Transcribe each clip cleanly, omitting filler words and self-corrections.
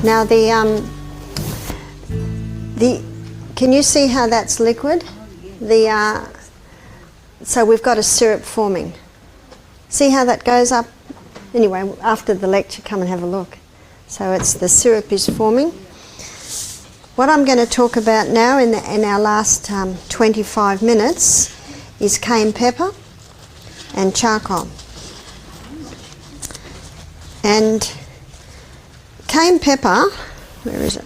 Now can you see how that's liquid? So we've got a syrup forming. See how that goes up? Anyway, after the lecture, come and have a look. So the syrup is forming. What I'm going to talk about now in our last 25 minutes is cayenne pepper and charcoal. And cayenne pepper, where is it?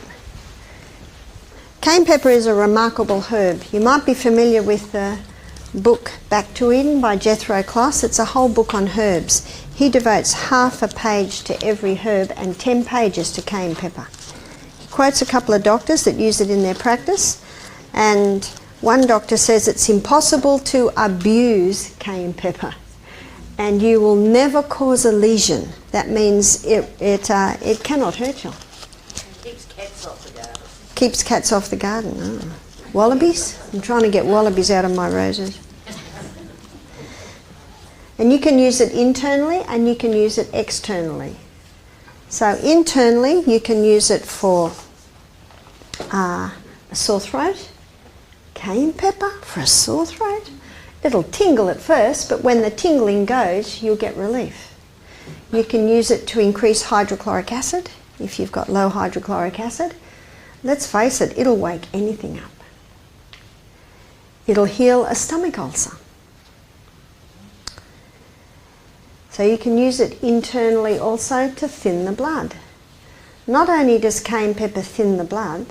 Cayenne pepper is a remarkable herb. You might be familiar with the book Back to Eden by Jethro Kloss. It's a whole book on herbs. He devotes half a page to every herb and 10 pages to cayenne pepper. He quotes a couple of doctors that use it in their practice, and one doctor says it's impossible to abuse cayenne pepper and you will never cause a lesion. That means it cannot hurt you. Keeps cats off the garden. Keeps cats off the garden. Oh. Wallabies? I'm trying to get wallabies out of my roses. And you can use it internally and you can use it externally. So internally you can use it for a sore throat. Cayenne pepper for a sore throat. It'll tingle at first, but when the tingling goes, you'll get relief. You can use it to increase hydrochloric acid if you've got low hydrochloric acid. Let's face it, it'll wake anything up. It'll heal a stomach ulcer. So you can use it internally also to thin the blood. Not only does cayenne pepper thin the blood,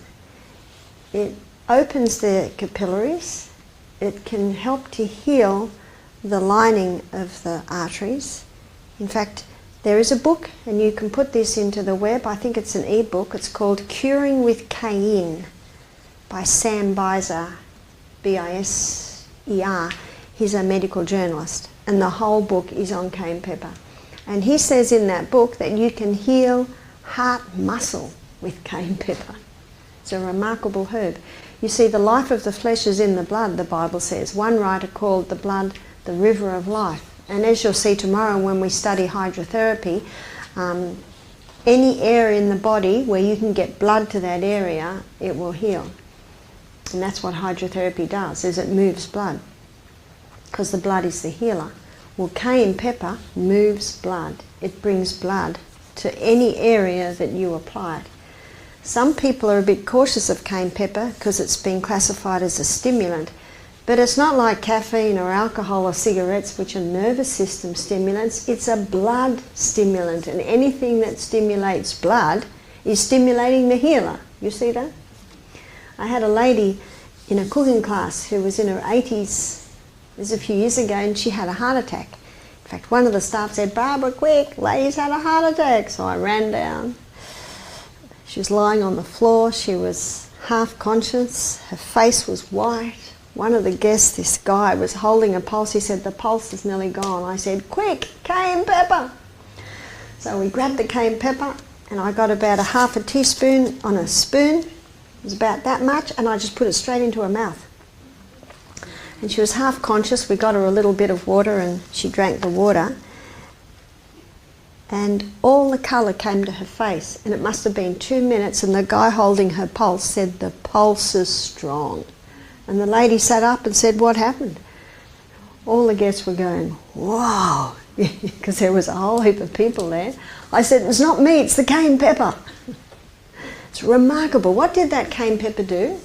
it opens the capillaries. It can help to heal the lining of the arteries. In fact, there is a book, and you can put this into the web. I think it's an e-book. It's called Curing with Cayenne by Sam Biser, B-I-S-E-R. He's a medical journalist, and the whole book is on cayenne pepper. And he says in that book that you can heal heart muscle with cayenne pepper. It's a remarkable herb. You see, the life of the flesh is in the blood, the Bible says. One writer called the blood the river of life. And as you'll see tomorrow when we study hydrotherapy, any area in the body where you can get blood to that area, it will heal. And that's what hydrotherapy does, is it moves blood, because the blood is the healer. Well, cayenne pepper moves blood. It brings blood to any area that you apply it. Some people are a bit cautious of cayenne pepper because it's been classified as a stimulant, but it's not like caffeine or alcohol or cigarettes, which are nervous system stimulants. It's a blood stimulant, and anything that stimulates blood is stimulating the healer. You see that? I had a lady in a cooking class who was in her 80s, this was a few years ago, and she had a heart attack. In fact, one of the staff said, "Barbara, quick, lady's had a heart attack." So I ran down. She was lying on the floor. She was half conscious. Her face was white. One of the guests, this guy, was holding a pulse. He said, "The pulse is nearly gone." I said, "Quick, cayenne pepper." So we grabbed the cayenne pepper, and I got about a half a teaspoon on a spoon. It was about that much, and I just put it straight into her mouth. And she was half conscious. We got her a little bit of water, and she drank the water. And all the colour came to her face, and it must have been 2 minutes, and the guy holding her pulse said, "The pulse is strong." And the lady sat up and said, "What happened?" All the guests were going, "Wow," because there was a whole heap of people there. I said, "It's not me, it's the cayenne pepper." It's remarkable. What did that cayenne pepper do?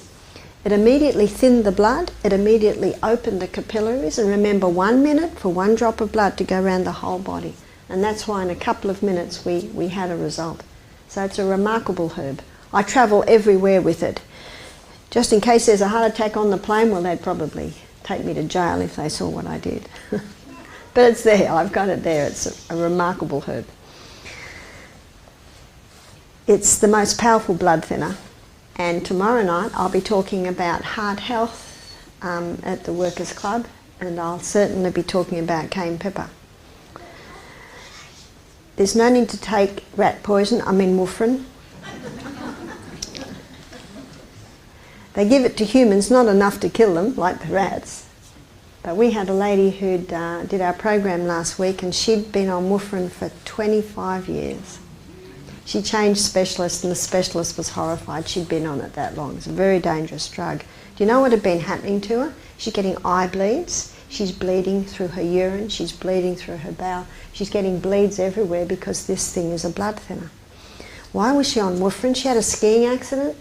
It immediately thinned the blood, it immediately opened the capillaries, and remember, 1 minute for one drop of blood to go around the whole body. And that's why in a couple of minutes we had a result. So it's a remarkable herb. I travel everywhere with it. Just in case there's a heart attack on the plane, well, they'd probably take me to jail if they saw what I did. But it's there, I've got it there. It's a remarkable herb. It's the most powerful blood thinner. And tomorrow night I'll be talking about heart health at the Workers' Club, and I'll certainly be talking about cayenne pepper. There's no need to take rat poison, warfarin. They give it to humans, not enough to kill them, like the rats. But we had a lady who did our program last week, and she'd been on warfarin for 25 years. She changed specialists and the specialist was horrified. She'd been on it that long. It's a very dangerous drug. Do you know what had been happening to her? She's getting eye bleeds. She's bleeding through her urine. She's bleeding through her bowel. She's getting bleeds everywhere because this thing is a blood thinner. Why was she on warfarin? She had a skiing accident.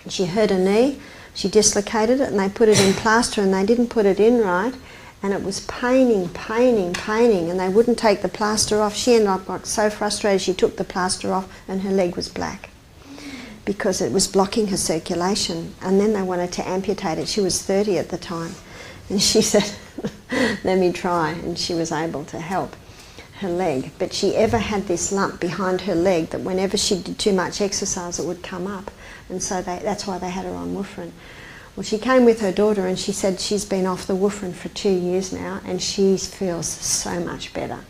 She hurt her knee. She dislocated it and they put it in plaster and they didn't put it in right. And it was paining, and they wouldn't take the plaster off. She ended up got so frustrated she took the plaster off and her leg was black because it was blocking her circulation. And then they wanted to amputate it. She was 30 at the time. And she said, let me try. And she was able to help her leg. But she ever had this lump behind her leg that whenever she did too much exercise it would come up. And so that's why they had her on warfarin. Well, she came with her daughter and she said she's been off the warfarin for 2 years now and she feels so much better.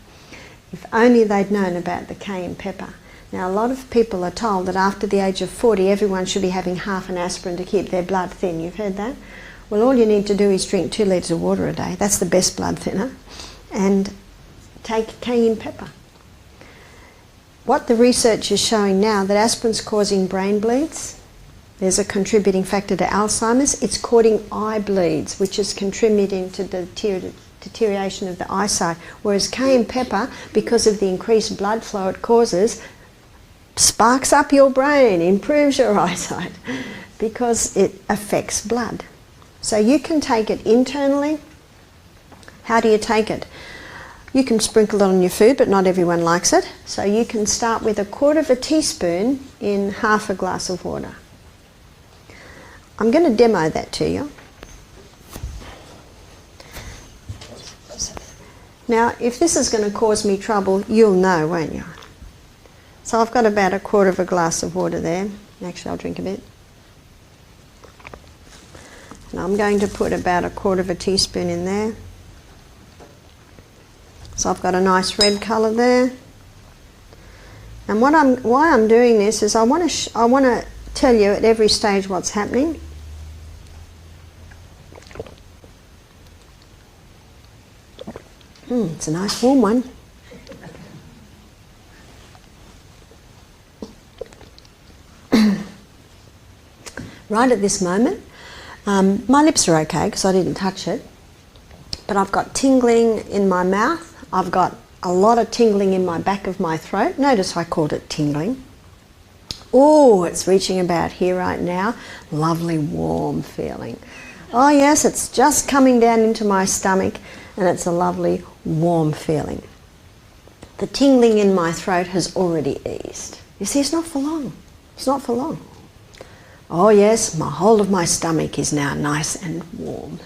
If only they'd known about the cayenne pepper. Now, a lot of people are told that after the age of 40, everyone should be having half an aspirin to keep their blood thin. You've heard that? Well, all you need to do is drink 2 litres of water a day. That's the best blood thinner. And take cayenne pepper. What the research is showing now, that aspirin's causing brain bleeds. There's a contributing factor to Alzheimer's. It's causing eye bleeds, which is contributing to the deterioration of the eyesight. Whereas cayenne pepper, because of the increased blood flow it causes, sparks up your brain, improves your eyesight, because it affects blood. So you can take it internally. How do you take it? You can sprinkle it on your food, but not everyone likes it. So you can start with 1/4 teaspoon in half a glass of water. I'm going to demo that to you. Now, if this is going to cause me trouble, you'll know, won't you? So I've got about 1/4 glass of water there. Actually, I'll drink a bit. And I'm going to put about 1/4 teaspoon in there. So I've got a nice red colour there. And why I'm doing this is I want to tell you at every stage what's happening. It's a nice warm one. Right at this moment, my lips are okay because I didn't touch it, but I've got tingling in my mouth. I've got a lot of tingling in my back of my throat. Notice I called it tingling. Oh, it's reaching about here right now. Lovely warm feeling. Oh yes, it's just coming down into my stomach and it's a lovely warm feeling. The tingling in my throat has already eased. You see, it's not for long. It's not for long. Oh yes, my whole of my stomach is now nice and warm.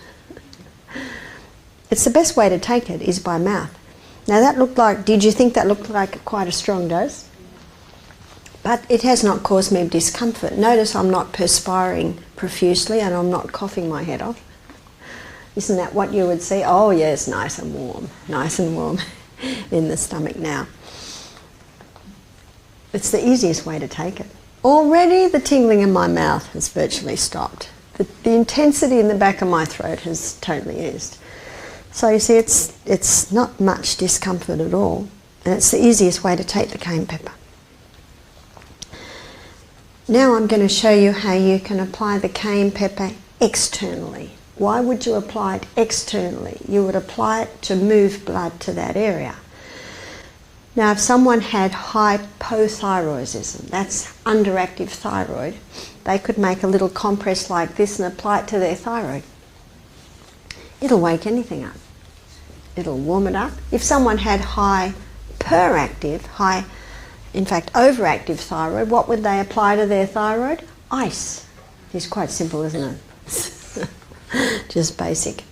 It's the best way to take it is by mouth. Now that looked like, did you think that looked like quite a strong dose? But it has not caused me discomfort. Notice I'm not perspiring profusely and I'm not coughing my head off. Isn't that what you would see? Oh yes, nice and warm in the stomach now. It's the easiest way to take it. Already the tingling in my mouth has virtually stopped. The intensity in the back of my throat has totally eased. So you see, it's not much discomfort at all, and it's the easiest way to take the cayenne pepper. Now I'm going to show you how you can apply the cayenne pepper externally. Why would you apply it externally? You would apply it to move blood to that area. Now if someone had hypothyroidism, that's underactive thyroid, they could make a little compress like this and apply it to their thyroid. It'll wake anything up. It'll warm it up. If someone had overactive thyroid, what would they apply to their thyroid? Ice. It's quite simple, isn't it? Just basic.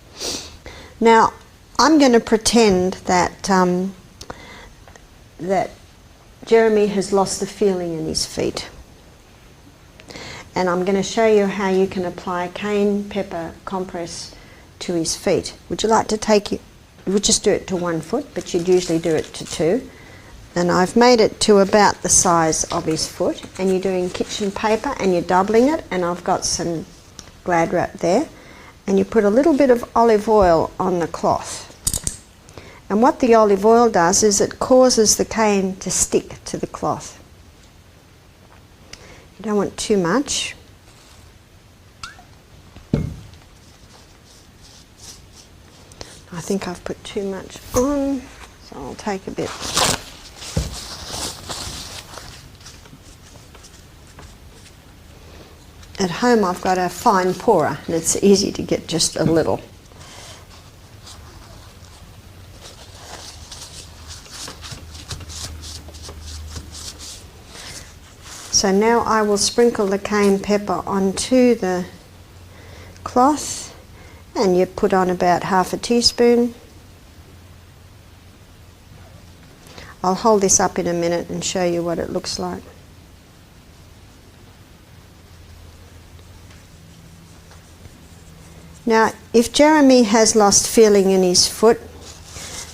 Now, I'm going to pretend that that Jeremy has lost the feeling in his feet. And I'm going to show you how you can apply cayenne pepper compress to his feet. Would you like to take it? You would just do it to 1 foot, but you'd usually do it to 2. And I've made it to about the size of his foot, and you're doing kitchen paper and you're doubling it, and I've got some Glad wrap there, and you put a little bit of olive oil on the cloth. And what the olive oil does is it causes the cayenne to stick to the cloth. don't want too much. I think I've put too much on, so I'll take a bit. At home I've got a fine pourer and it's easy to get just a little. So now I will sprinkle the cayenne pepper onto the cloth, and you put on about half a teaspoon. I'll hold this up in a minute and show you what it looks like. Now, if Jeremy has lost feeling in his foot,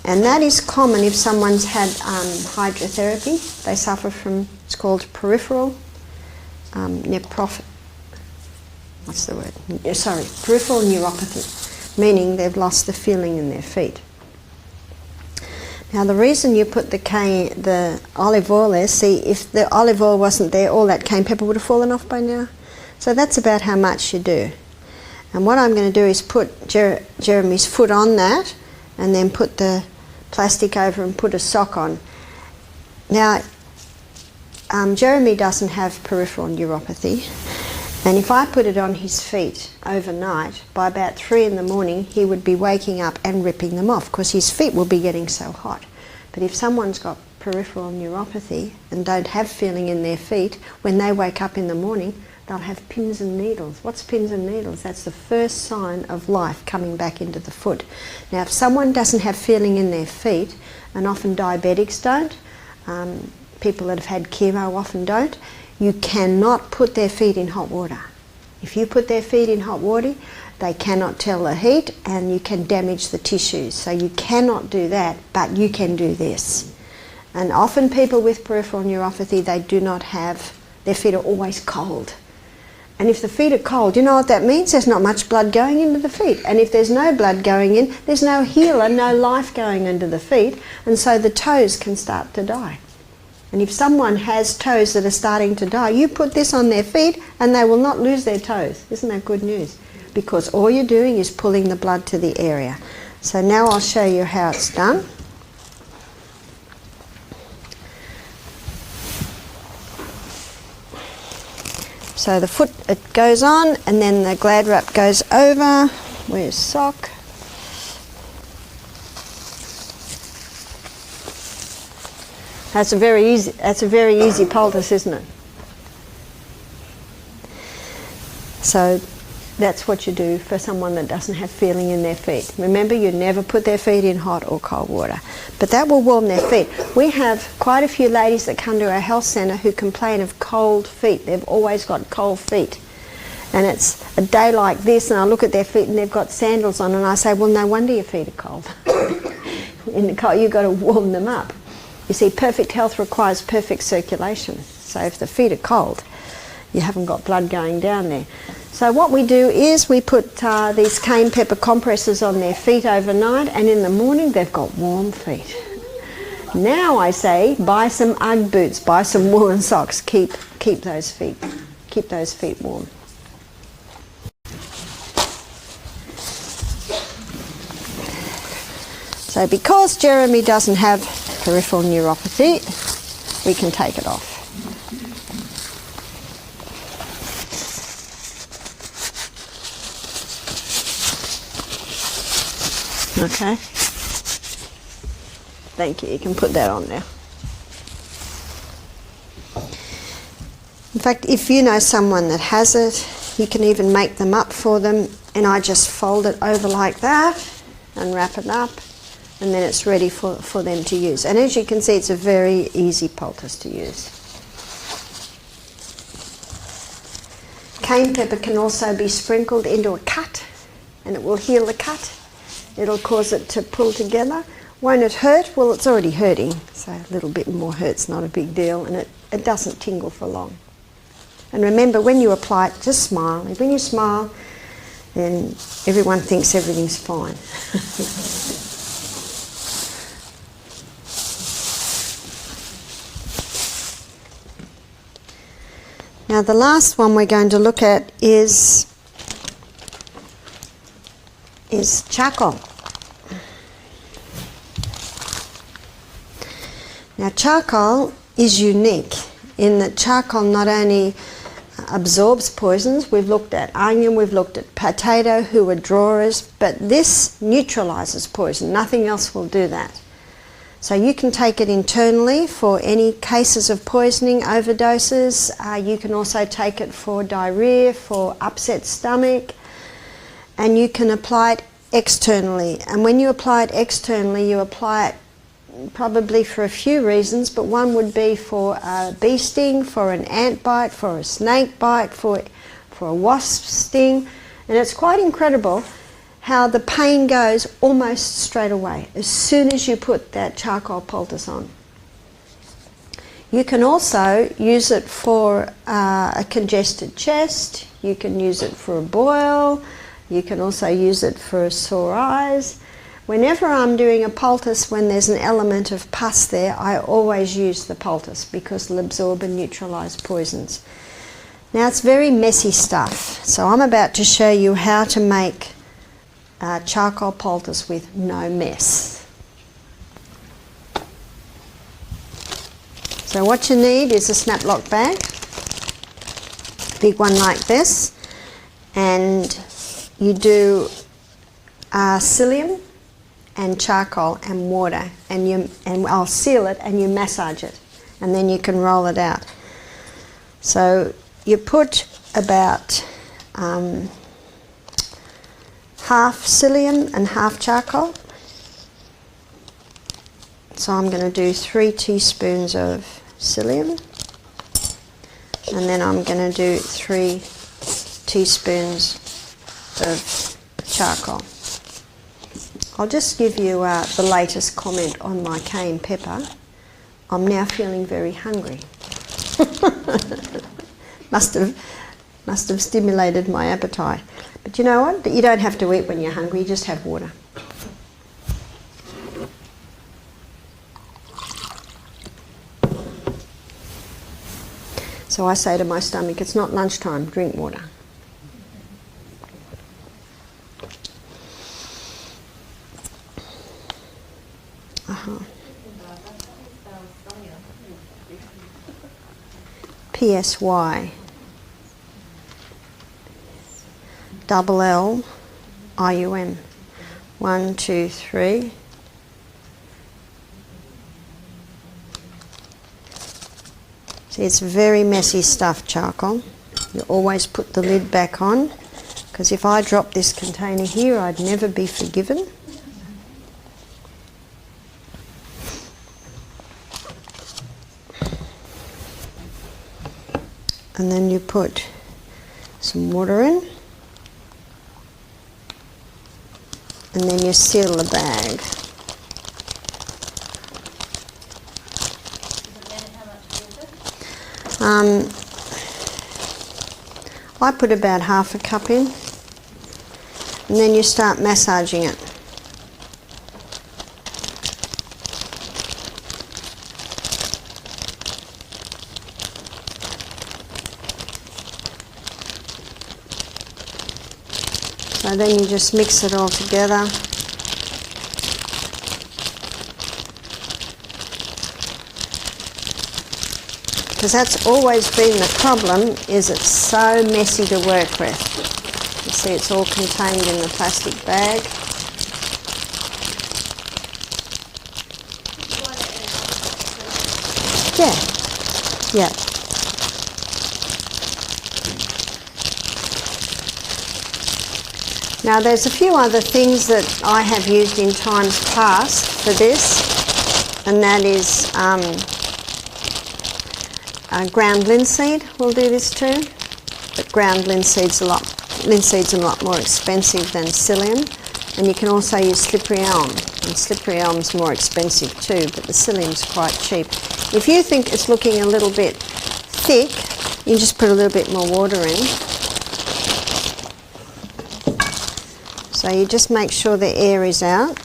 and that is common if someone's had hydrotherapy, they suffer from, it's called peripheral neuropathy. What's the word? Peripheral neuropathy, meaning they've lost the feeling in their feet. Now, the reason you put the olive oil there, see, if the olive oil wasn't there, all that cayenne pepper would have fallen off by now. So that's about how much you do. And what I'm going to do is put Jeremy's foot on that, and then put the plastic over and put a sock on. Now, Jeremy doesn't have peripheral neuropathy, and if I put it on his feet overnight, by about 3 in the morning he would be waking up and ripping them off because his feet will be getting so hot. But if someone's got peripheral neuropathy and don't have feeling in their feet, when they wake up in the morning they'll have pins and needles. What's pins and needles? That's the first sign of life coming back into the foot. Now, if someone doesn't have feeling in their feet, and often diabetics don't, people that have had chemo often don't, you cannot put their feet in hot water. If you put their feet in hot water, they cannot tell the heat and you can damage the tissues. So you cannot do that, but you can do this. And often people with peripheral neuropathy, they do not have, their feet are always cold. And if the feet are cold, you know what that means? There's not much blood going into the feet. And if there's no blood going in, there's no healer, no life going into the feet. And so the toes can start to die. And if someone has toes that are starting to die, you put this on their feet and they will not lose their toes. Isn't that good news? Because all you're doing is pulling the blood to the area. So now I'll show you how it's done. So the foot, it goes on, and then the Glad wrap goes over. Where's sock? That's a very easy poultice, isn't it? So that's what you do for someone that doesn't have feeling in their feet. Remember, you never put their feet in hot or cold water, but that will warm their feet. We have quite a few ladies that come to our health centre who complain of cold feet. They've always got cold feet. And it's a day like this and I look at their feet and they've got sandals on and I say, well, no wonder your feet are cold. In the cold, you've got to warm them up. You see, perfect health requires perfect circulation. So if the feet are cold, you haven't got blood going down there. So what we do is we put these cayenne pepper compresses on their feet overnight, and in the morning they've got warm feet. Now I say, buy some Ugg boots, buy some woolen socks, keep those feet warm. So because Jeremy doesn't have peripheral neuropathy, we can take it off. Okay. Thank you. You can put that on now. In fact, if you know someone that has it, you can even make them up for them, and I just fold it over like that and wrap it up, and then it's ready for them to use. And as you can see, it's a very easy poultice to use. Cayenne pepper can also be sprinkled into a cut, and it will heal the cut. It'll cause it to pull together. Won't it hurt? Well, it's already hurting, so a little bit more hurt's not a big deal, and it doesn't tingle for long. And remember, when you apply it, just smile. When you smile, then everyone thinks everything's fine. Now the last one we're going to look at is charcoal. Now charcoal is unique in that charcoal not only absorbs poisons, we've looked at onion, we've looked at potato who are drawers, but this neutralizes poison. Nothing else will do that. So you can take it internally for any cases of poisoning, overdoses. You can also take it for diarrhea, for upset stomach, and you can apply it externally. And when you apply it externally, you apply it probably for a few reasons, but one would be for a bee sting, for an ant bite, for a snake bite, for a wasp sting. And it's quite incredible how the pain goes almost straight away as soon as you put that charcoal poultice on. You can also use it for a congested chest, you can use it for a boil, you can also use it for sore eyes. Whenever I'm doing a poultice, when there's an element of pus there, I always use the poultice because it'll absorb and neutralise poisons. Now it's very messy stuff, so I'm about to show you how to make charcoal poultice with no mess. So what you need is a snap lock bag, big one like this, and you do psyllium and charcoal and water, and I'll seal it and you massage it, and then you can roll it out. So you put about half psyllium and half charcoal. So I'm going to do 3 teaspoons of psyllium, and then I'm going to do 3 teaspoons of charcoal. I'll just give you the latest comment on my cayenne pepper. I'm now feeling very hungry. must have stimulated my appetite. But you know what? You don't have to eat when you're hungry, you just have water. So I say to my stomach, it's not lunchtime, drink water. PSY double L IUM. 1, 2, 3. See, it's very messy stuff, charcoal. You always put the lid back on, because if I drop this container here, I'd never be forgiven. And then you put some water in, and then you seal the bag. I put about half a cup in, and then you start massaging it. So then you just mix it all together. Because that's always been the problem, is it's so messy to work with. You see it's all contained in the plastic bag. Yeah, yeah. Now there's a few other things that I have used in times past for this, and that is ground linseed will do this too, but ground linseed's a lot more expensive than psyllium, and you can also use slippery elm, and slippery elm's more expensive too, but the psyllium's quite cheap. If you think it's looking a little bit thick, you just put a little bit more water in. So you just make sure the air is out.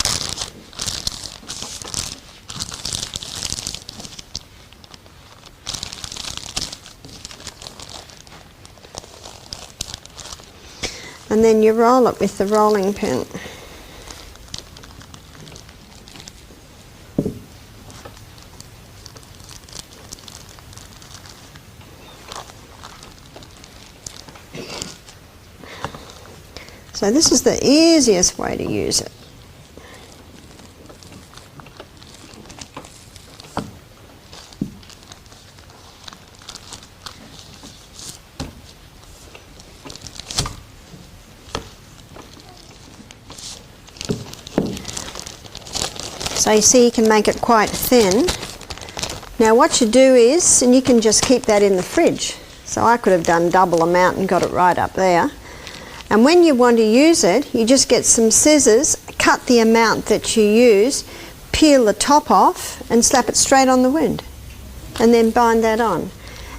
And then you roll it with the rolling pin. So this is the easiest way to use it. So you see you can make it quite thin. Now what you do is, and you can just keep that in the fridge. So I could have done double amount and got it right up there. And when you want to use it, you just get some scissors, cut the amount that you use, peel the top off and slap it straight on the wound. And then bind that on.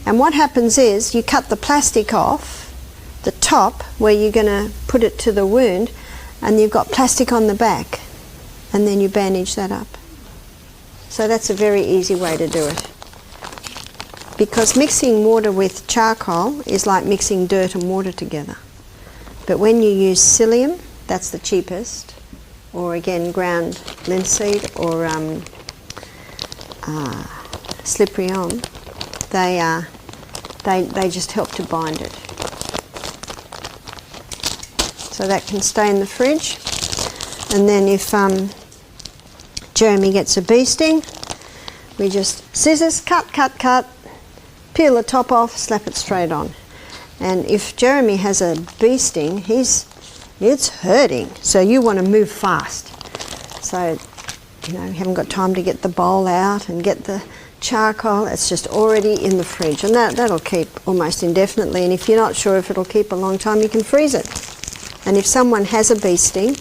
And what happens is you cut the plastic off, the top where you're going to put it to the wound, and you've got plastic on the back. And then you bandage that up. So that's a very easy way to do it. Because mixing water with charcoal is like mixing dirt and water together. But when you use psyllium, that's the cheapest, or again ground linseed or slippery elm, they just help to bind it. So that can stay in the fridge. And then if Jeremy gets a bee sting, we just scissors, cut, cut, cut, peel the top off, slap it straight on. And if Jeremy has a bee sting, it's hurting. So you want to move fast. So, you haven't got time to get the bowl out and get the charcoal. It's just already in the fridge. And that'll keep almost indefinitely. And if you're not sure if it'll keep a long time, you can freeze it. And if someone has a bee sting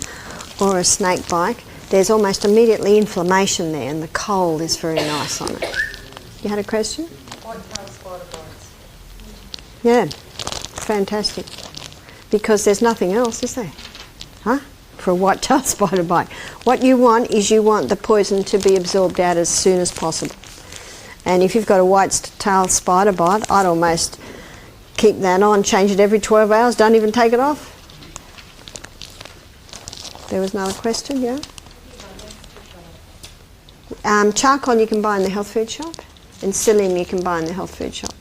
or a snake bite, there's almost immediately inflammation there, and the cold is very nice on it. You had a question? White-tailed spider bites. Yeah, fantastic. Because there's nothing else, is there? Huh? For a white-tailed spider bite. What you want is the poison to be absorbed out as soon as possible. And if you've got a white-tailed spider bite, I'd almost keep that on, change it every 12 hours, don't even take it off. There was another question, yeah? Charcoal you can buy in the health food shop, and psyllium you can buy in the health food shop.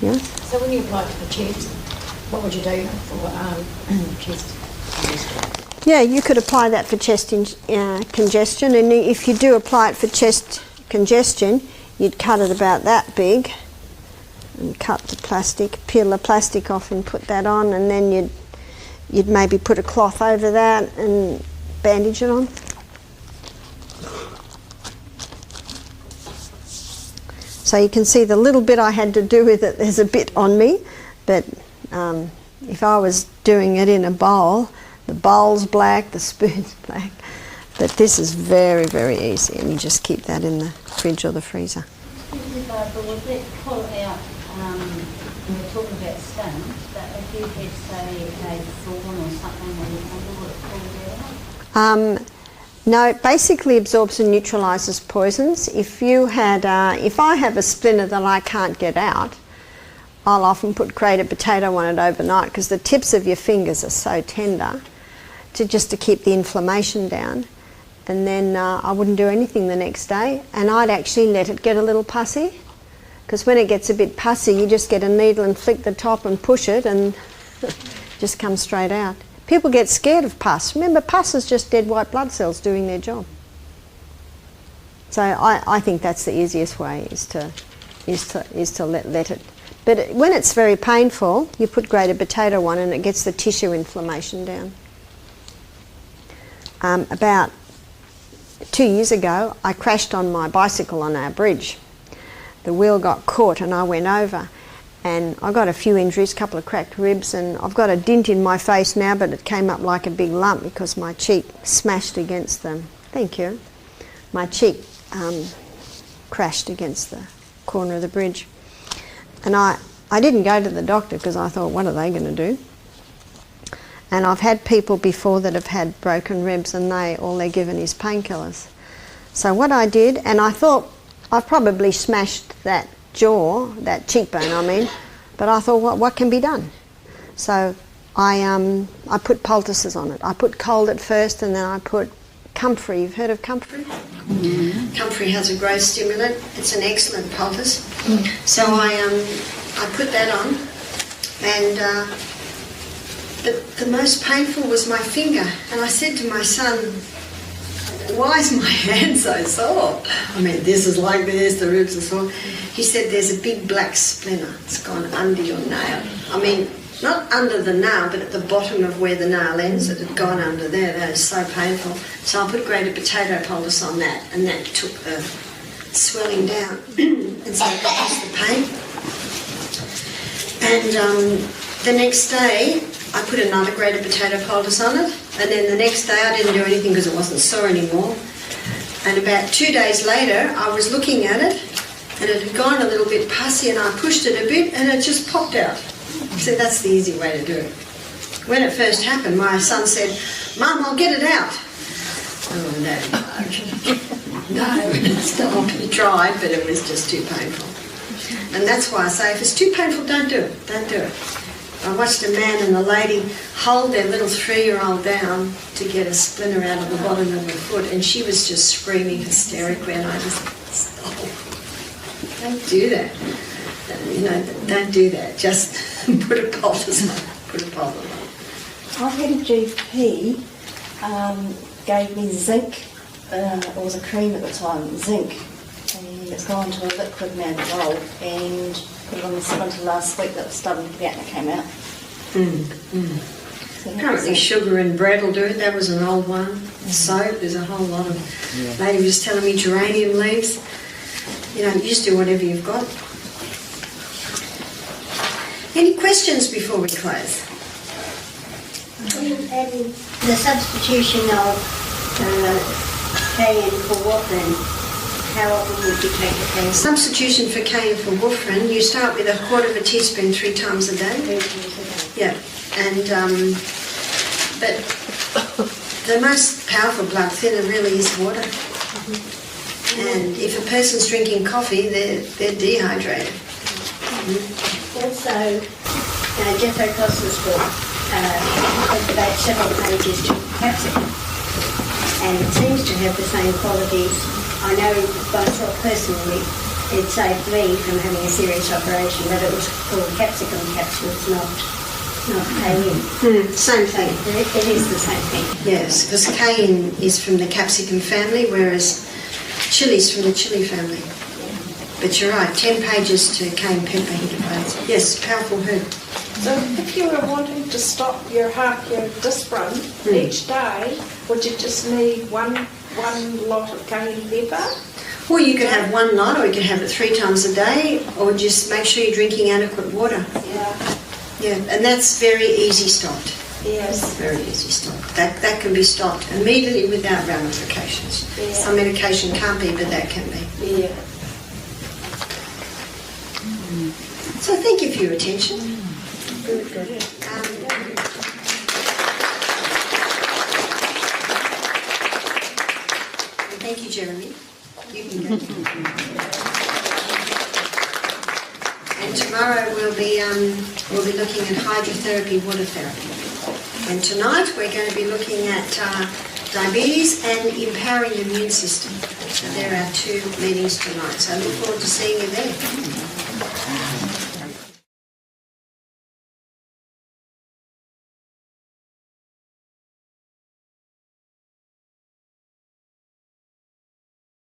Yes? So when you apply for the chest, what would you do for chest congestion? Yeah, you could apply that for chest congestion, and if you do apply it for chest congestion, you'd cut it about that big and cut the plastic, peel the plastic off and put that on, and then you'd maybe put a cloth over that and bandage it on. So you can see the little bit I had to do with it, there's a bit on me, but if I was doing it in a bowl, the bowl's black, the spoon's black, but this is very, very easy, and you just keep that in the fridge or the freezer. But would that pull out, when we're talking about stones, but if you had, say, a thorn or something on your finger, would it pull it out? No, it basically absorbs and neutralises poisons. If I have a splinter that I can't get out, I'll often put grated potato on it overnight because the tips of your fingers are so tender just to keep the inflammation down. And then I wouldn't do anything the next day, and I'd actually let it get a little pussy, because when it gets a bit pussy, you just get a needle and flick the top and push it and just comes straight out. People get scared of pus. Remember, pus is just dead white blood cells doing their job. So I think that's the easiest way is to let it. But when it's very painful, you put grated potato on and it gets the tissue inflammation down. About 2 years ago, I crashed on my bicycle on our bridge. The wheel got caught and I went over. And I got a few injuries, a couple of cracked ribs, and I've got a dint in my face now, but it came up like a big lump because my cheek smashed against them. Thank you. My cheek crashed against the corner of the bridge. And I didn't go to the doctor because I thought, what are they going to do? And I've had people before that have had broken ribs, and all they're given is painkillers. So what I did, and I thought I've probably smashed that jaw, that cheekbone I mean, but I thought what can be done? So I put poultices on it. I put cold at first, and then I put comfrey. You've heard of comfrey? Mm. Comfrey has a growth stimulant. It's an excellent poultice. So I put that on, and the most painful was my finger. And I said to my son, "Why is my hand so sore?" I mean, this is like this, the ribs are sore. He said, "There's a big black splinter. It's gone under your nail." I mean, not under the nail, but at the bottom of where the nail ends, it had gone under there. That is so painful. So I put grated potato poultice on that, and that took the swelling down, and so it reduced the pain. And the next day, I put another grated potato poultice on it, and then the next day I didn't do anything because it wasn't sore anymore. And about 2 days later, I was looking at it, and it had gone a little bit pussy, and I pushed it a bit, and it just popped out. So that's the easy way to do it. When it first happened, my son said, "Mum, I'll get it out." Oh, no. No, stop. He tried, but it was just too painful. And that's why I say, if it's too painful, don't do it. Don't do it. I watched a man and a lady hold their little 3-year-old down to get a splinter out of the bottom of her foot, and she was just screaming hysterically, and I just stop. Don't do that. You know, don't do that. Just put a poultice on. Put a poultice on. I had a GP gave me zinc. It was a cream at the time, zinc, and it's gone to a liquid now, roll, and put it on the 7th last week. That was starting to get, and it came out. So Apparently sugar and bread will do it. That was an old one. Soap, there's a whole lot of... Lady was just telling me geranium leaves. You know, you just do whatever you've got. Any questions before we close? The substitution of cayenne for warfarin, how often would you take the cayenne? Substitution for cayenne for warfarin, you start with 1/4 teaspoon 3 times a day. 3 times a day. Yeah, and but the most powerful blood thinner really is water. And if a person's drinking coffee, they're dehydrated. Also, Jeff O'Connell's book about several pages to capsicum, and it seems to have the same qualities. I know myself personally, it saved me from having a serious operation, but it was called capsicum capsules, not cayenne. Same thing. It is the same thing. Yes, because cayenne is from the capsicum family, whereas chili's from the chili family. But you're right, 10 pages to cayenne pepper indicates. Yes, powerful herb. So if you were wanting to stop your disc run each day, would you just need one lot of cayenne pepper? Or you could have one lot, or you could have it 3 times a day, or just make sure you're drinking adequate water. Yeah. Yeah, and that's very easy stopped. Yes. Very easy stopped. That can be stopped immediately without ramifications. Yeah. Some medication can't be, but that can be. Yeah. So thank you for your attention. Good. Thank you, Jeremy. You can go. And tomorrow we'll be looking at hydrotherapy, water therapy. And tonight we're going to be looking at diabetes and empowering the immune system. So there are 2 meetings tonight. So I look forward to seeing you there.